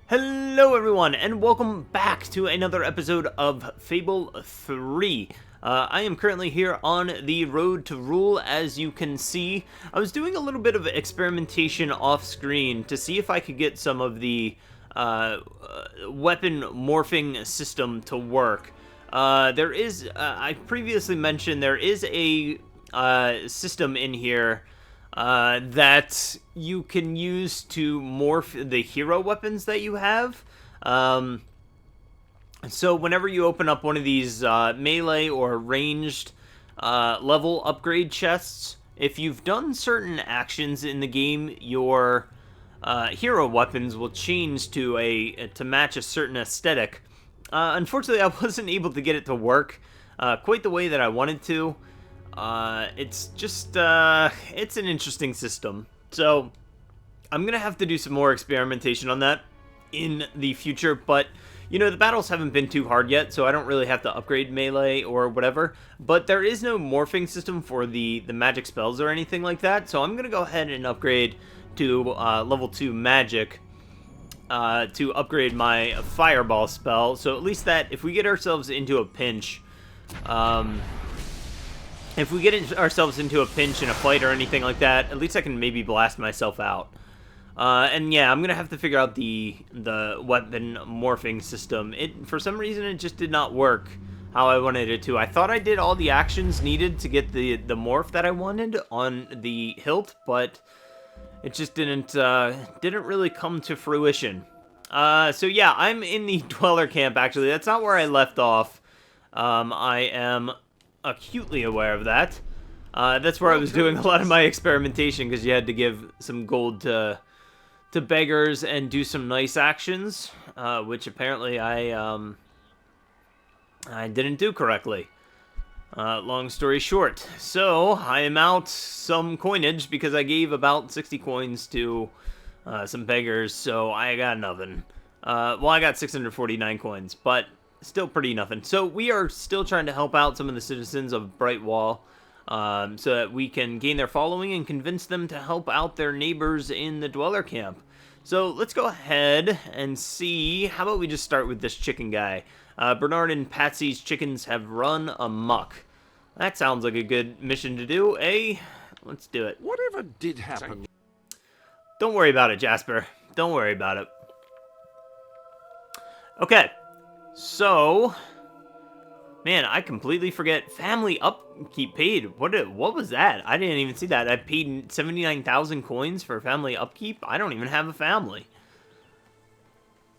Hello everyone, and welcome back to another episode of Fable 3. I am currently here on the road to rule, as you can see. I was doing a little bit of experimentation off-screen to see if I could get some of the weapon morphing system to work. I previously mentioned there is a system in here that you can use to morph the hero weapons that you have. So whenever you open up one of these melee or ranged level upgrade chests, if you've done certain actions in the game, your hero weapons will change to match a certain aesthetic. Unfortunately, I wasn't able to get it to work quite the way that I wanted to. It's just, it's an interesting system. So, I'm gonna have to do some more experimentation on that in the future, but, you know, the battles haven't been too hard yet, so I don't really have to upgrade melee or whatever, but there is no morphing system for the magic spells or anything like that, so I'm gonna go ahead and upgrade to, level 2 magic, to upgrade my fireball spell, so at least that, if we get ourselves into a pinch, if we get ourselves into a pinch in a fight or anything like that, at least I can maybe blast myself out. And yeah, I'm gonna have to figure out the weapon morphing system. For some reason, it just did not work how I wanted it to. I thought I did all the actions needed to get the morph that I wanted on the hilt, but it just didn't really come to fruition. So yeah, I'm in the Dweller camp, actually. That's not where I left off. I am acutely aware of that. That's where I was doing a lot of my experimentation, because you had to give some gold to beggars and do some nice actions, which apparently I didn't do correctly. Long story short, so I am out some coinage because I gave about 60 coins to some beggars, so I got nothing. Well, I got 649 coins, but still pretty nothing. So we are still trying to help out some of the citizens of Brightwall, so that we can gain their following and convince them to help out their neighbors in the Dweller camp. So let's go ahead and see. How about we just start with this chicken guy? Bernard and Patsy's chickens have run amok. That sounds like a good mission to do, eh? Let's do it. Whatever did happen? Don't worry about it, Jasper. Don't worry about it. Okay. So, man, I completely forget. Family upkeep paid. What was that? I didn't even see that. I paid 79,000 coins for family upkeep. I don't even have a family.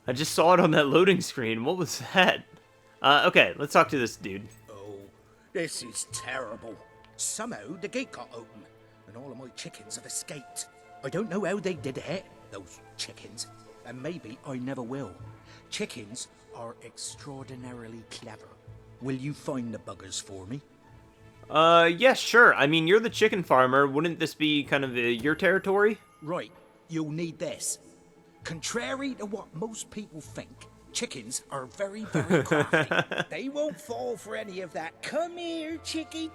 I just saw it on that loading screen. What was that? Okay, let's talk to this dude. Oh, this is terrible. Somehow the gate got open, and all of my chickens have escaped. I don't know how they did it, those chickens, and maybe I never will. Chickens are extraordinarily clever. Will you find the buggers for me? Yeah, sure. I mean, you're the chicken farmer. Wouldn't this be kind of your territory? Right, you'll need this. Contrary to what most people think, chickens are very, very crafty. They won't fall for any of that. Come here, chickie,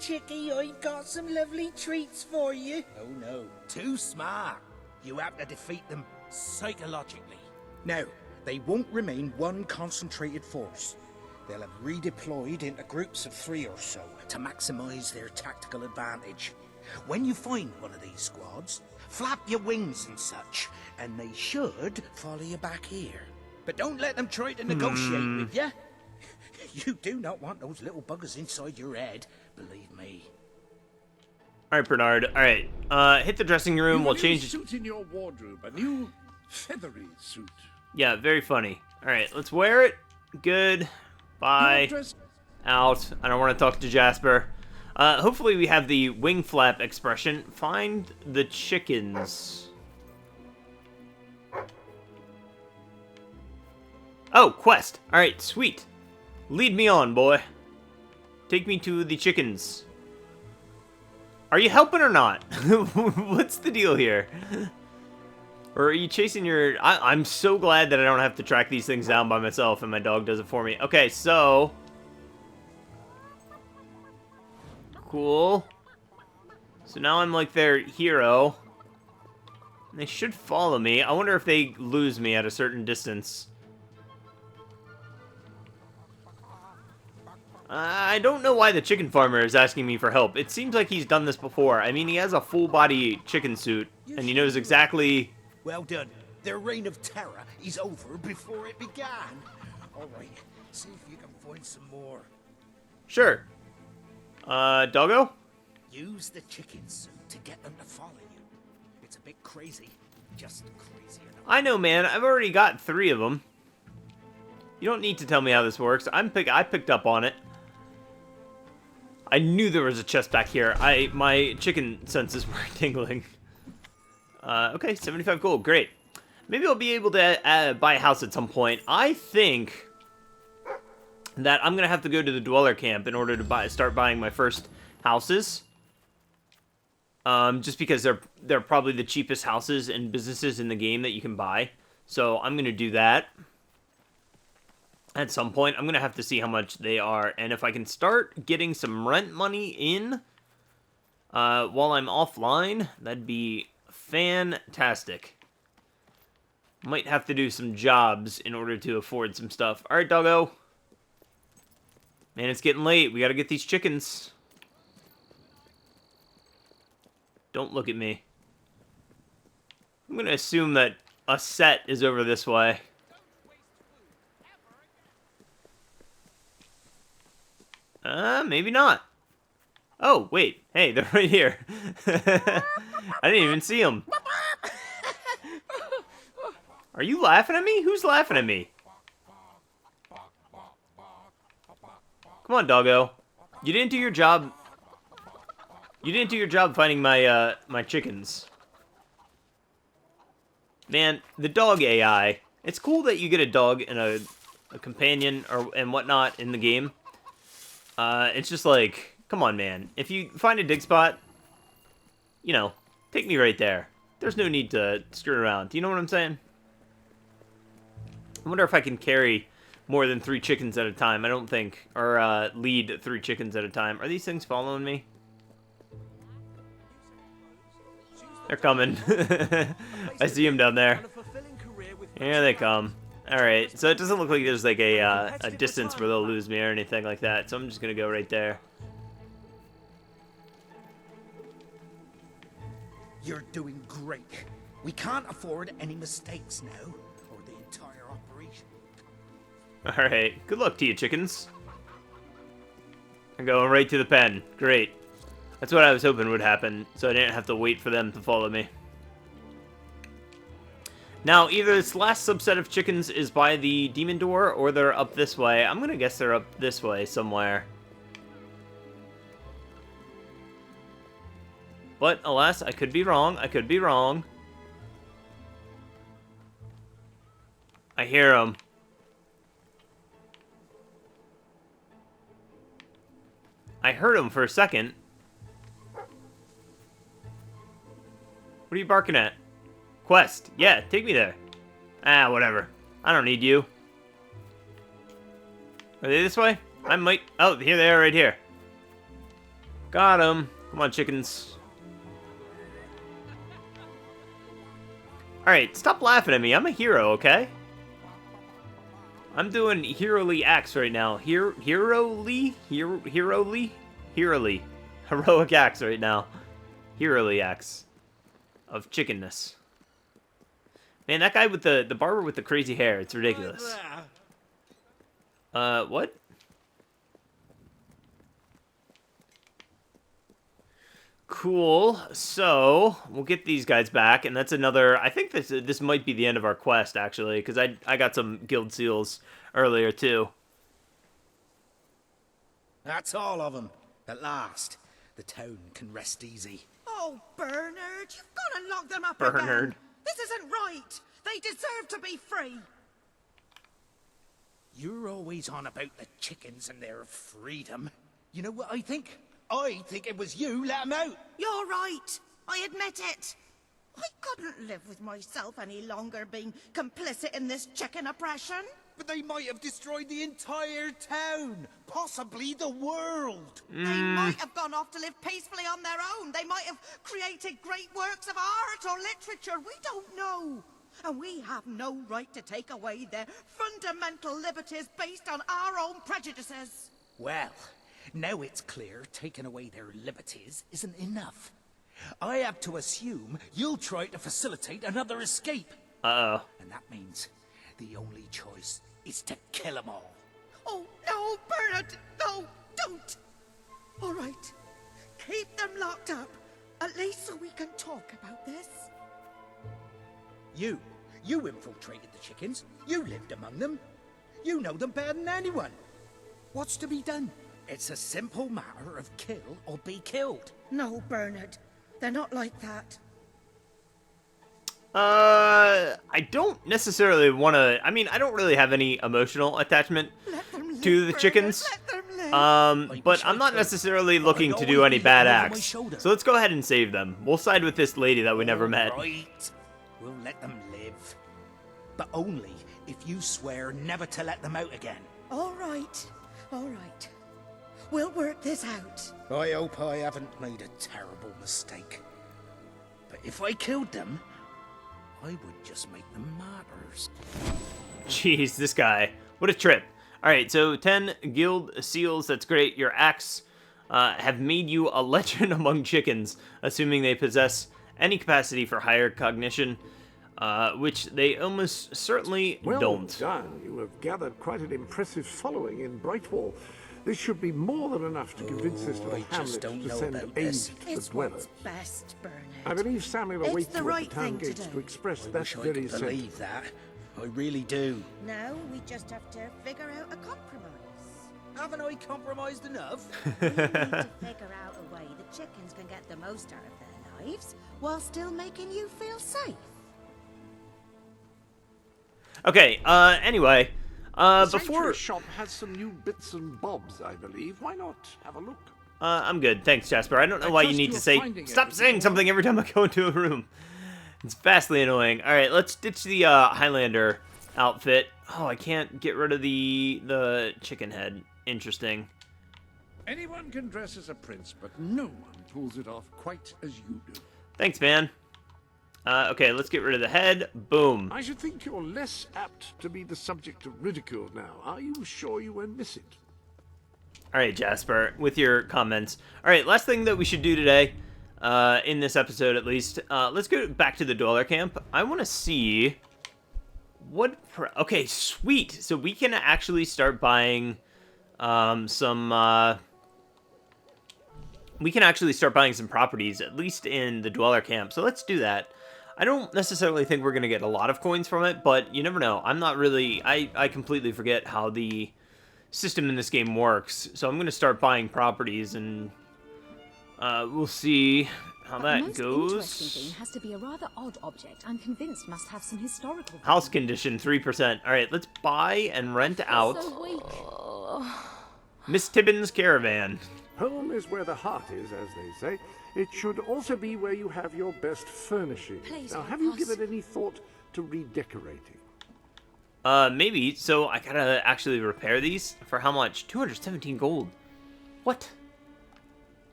I've got some lovely treats for you. Oh no, too smart. You have to defeat them psychologically. Now, they won't remain one concentrated force. They'll have redeployed into groups of 3 or so to maximize their tactical advantage. When you find one of these squads, flap your wings and such, and they should follow you back here. But don't let them try to negotiate with you. You do not want those little buggers inside your head, believe me. Alright, Bernard. Alright, hit the dressing room. We'll change it. Suit in your wardrobe, a new feathery suit. Yeah, very funny. Alright, let's wear it. Good. Bye. Out. I don't want to talk to Jasper. Hopefully we have the wing flap expression. Find the chickens. Oh, quest. Alright, sweet. Lead me on, boy. Take me to the chickens. Are you helping or not? What's the deal here? Or are you chasing your... I'm so glad that I don't have to track these things down by myself and my dog does it for me. Okay, so... Cool. So now I'm like their hero. They should follow me. I wonder if they lose me at a certain distance. I don't know why the chicken farmer is asking me for help. It seems like he's done this before. I mean, he has a full-body chicken suit, and he knows exactly... Well done. Their reign of terror is over before it began. All right, see if you can find some more. Sure. Doggo? Use the chicken suit to get them to follow you. It's a bit crazy. Just crazy enough. I know, man. I've already got 3 of them. You don't need to tell me how this works. I picked up on it. I knew there was a chest back here. My chicken senses were tingling. Okay, 75 gold. Great. Maybe I'll be able to buy a house at some point. I think that I'm going to have to go to the dweller camp in order to start buying my first houses. Just because they're probably the cheapest houses and businesses in the game that you can buy. So I'm going to do that. At some point, I'm going to have to see how much they are. And if I can start getting some rent money in while I'm offline, that'd be fantastic. Might have to do some jobs in order to afford some stuff. Alright, doggo. Man, it's getting late. We got to get these chickens. Don't look at me. I'm going to assume that a set is over this way. Maybe not. Oh, wait. Hey, they're right here. I didn't even see them. Are you laughing at me? Who's laughing at me? Come on, doggo. You didn't do your job. You didn't do your job finding my, my chickens. Man, the dog AI. It's cool that you get a dog and a companion and whatnot in the game. It's just like, come on, man. If you find a dig spot, you know, take me right there. There's no need to screw around. Do you know what I'm saying? I wonder if I can carry more than 3 chickens at a time. I don't think. Or, lead 3 chickens at a time. Are these things following me? They're coming. I see them down there. Here they come. Alright, so it doesn't look like there's like a distance where they'll lose me or anything like that, so I'm just gonna go right there. You're doing great. We can't afford any mistakes now, or the entire operation. Alright, good luck to you, chickens. I'm going right to the pen. Great. That's what I was hoping would happen, so I didn't have to wait for them to follow me. Now, either this last subset of chickens is by the demon door, or they're up this way. I'm gonna guess they're up this way somewhere. But, alas, I could be wrong. I could be wrong. I hear them. I heard them for a second. What are you barking at? Quest. Yeah, take me there. Ah, whatever. I don't need you. Are they this way? I might... Oh, here they are right here. Got them. Come on, chickens. Alright, stop laughing at me. I'm a hero, okay? I'm doing hero-ly acts right now. Hero-ly? Hero-ly? Hero-ly. Heroic acts right now. Hero-ly acts. Of chickenness. Man, that guy with the barber with the crazy hair, it's ridiculous. What? Cool. So, we'll get these guys back, and that's another... I think this might be the end of our quest, actually, because I got some guild seals earlier, too. That's all of them. At last, the town can rest easy. Oh, Bernard, you've got to lock them up Bernard. again. This isn't right. They deserve to be free. You're always on about the chickens and their freedom. You know what I think? I think it was you let them out. You're right. I admit it. I couldn't live with myself any longer being complicit in this chicken oppression. But they might have destroyed the entire town, possibly the world. They might have gone off to live peacefully on their own. They might have created great works of art or literature. We don't know. And we have no right to take away their fundamental liberties based on our own prejudices. Well, now it's clear taking away their liberties isn't enough. I have to assume you'll try to facilitate another escape. Uh-oh. And that means the only choice is to kill them all. Oh, no, Bernard! No, don't! All right, keep them locked up, at least so we can talk about this. You infiltrated the chickens. You lived among them. You know them better than anyone. What's to be done? It's a simple matter of kill or be killed. No, Bernard, they're not like that. I don't necessarily want to... I mean, I don't really have any emotional attachment to the Bernard, chickens. let them live. But I'm not necessarily looking to do any bad acts. So let's go ahead and save them. We'll side with this lady that we never met. Right. We'll let them live. But only if you swear never to let them out again. All right. We'll work this out. I hope I haven't made a terrible mistake. But if I killed them, I would just make them martyrs. Jeez, this guy. What a trip. Alright, so 10 guild seals. That's great. Your acts have made you a legend among chickens, assuming they possess any capacity for higher cognition, which they almost certainly don't. Well done. You have gathered quite an impressive following in Brightwall. This should be more than enough to convince this little hamlet to send aid to the It's dwellers. what's best, Bernard. I believe Samuel It's awaits the you right at the town thing to gates do. to express I that wish I very could sentiment. believe that. I really do. Now we just have to figure out a compromise. Haven't I compromised enough? We need to figure out a way the chickens can get the most out of their lives while still making you feel safe. Okay, anyway, The before... sanctuary shop has some new bits and bobs, I believe. Why not have a look? I'm good. Thanks, Jasper. I don't know why you trust need to you're say... finding Stop everything saying you something every time I go into a room. It's vastly annoying. Alright, let's ditch the Highlander outfit. Oh, I can't get rid of the chicken head. Interesting. Anyone can dress as a prince, but no one pulls it off quite as you do. Thanks, man. Okay, let's get rid of the head. Boom. I should think you're less apt to be the subject of ridicule now. Are you sure you won't miss it? Alright, Jasper, with your comments. Alright, last thing that we should do today, in this episode at least, let's go back to the Dweller Camp. I want to see what... Okay, sweet. So we can actually start buying some... we can actually start buying some properties, at least in the Dweller Camp. So let's do that. I don't necessarily think we're going to get a lot of coins from it, but you never know. I'm not really... I completely forget how the system in this game works. So I'm going to start buying properties, and we'll see how But that the most goes. interesting thing has to be a rather odd object I'm convinced must have some historical value. House condition, 3%. All right, let's buy and rent out So weak. Miss Tibbins' caravan. Home is where the heart is, as they say. It should also be where you have your best furnishings. Please Now, help have you us. given any thought to redecorating? Maybe. So I gotta actually repair these. For how much? 217 gold. What?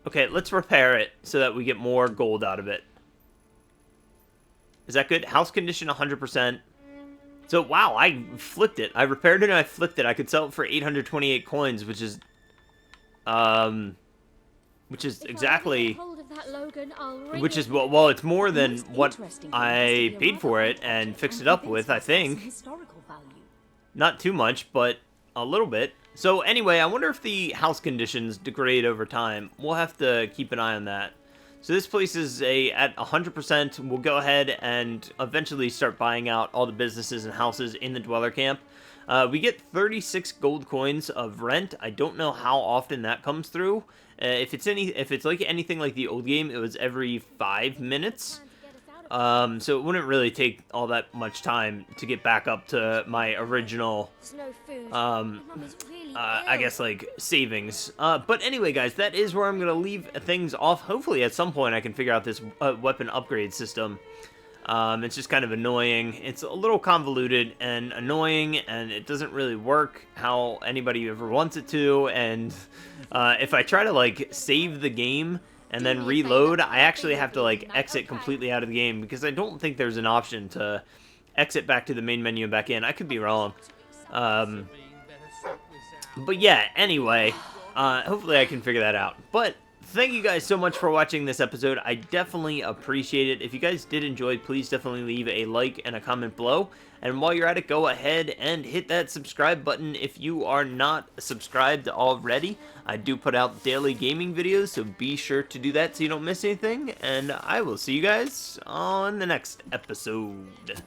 Okay, let's repair it so that we get more gold out of it. Is that good? House condition 100%. So, wow, I flipped it. I repaired it and I flipped it. I could sell it for 828 coins, which is exactly... Which is, well, it's more than what I paid for it and fixed it up with, I think. Not too much, but a little bit. So anyway, I wonder if the house conditions degrade over time. We'll have to keep an eye on that. So this place is at 100%. We'll go ahead and eventually start buying out all the businesses and houses in the Dweller Camp. We get 36 gold coins of rent. I don't know how often that comes through. If it's like anything like the old game, it was every 5 minutes. So it wouldn't really take all that much time to get back up to my original, I guess, like, savings. But anyway, guys, that is where I'm going to leave things off. Hopefully at some point I can figure out this weapon upgrade system. It's just kind of annoying. It's a little convoluted and annoying, and it doesn't really work how anybody ever wants it to. And if I try to, like, save the game and then reload, I actually have to, like, exit completely out of the game, because I don't think there's an option to exit back to the main menu and back in. I could be wrong. But yeah, anyway, hopefully I can figure that out. But thank you guys so much for watching this episode. I definitely appreciate it. If you guys did enjoy, please definitely leave a like and a comment below. And while you're at it, go ahead and hit that subscribe button if you are not subscribed already. I do put out daily gaming videos, so be sure to do that so you don't miss anything. And I will see you guys on the next episode.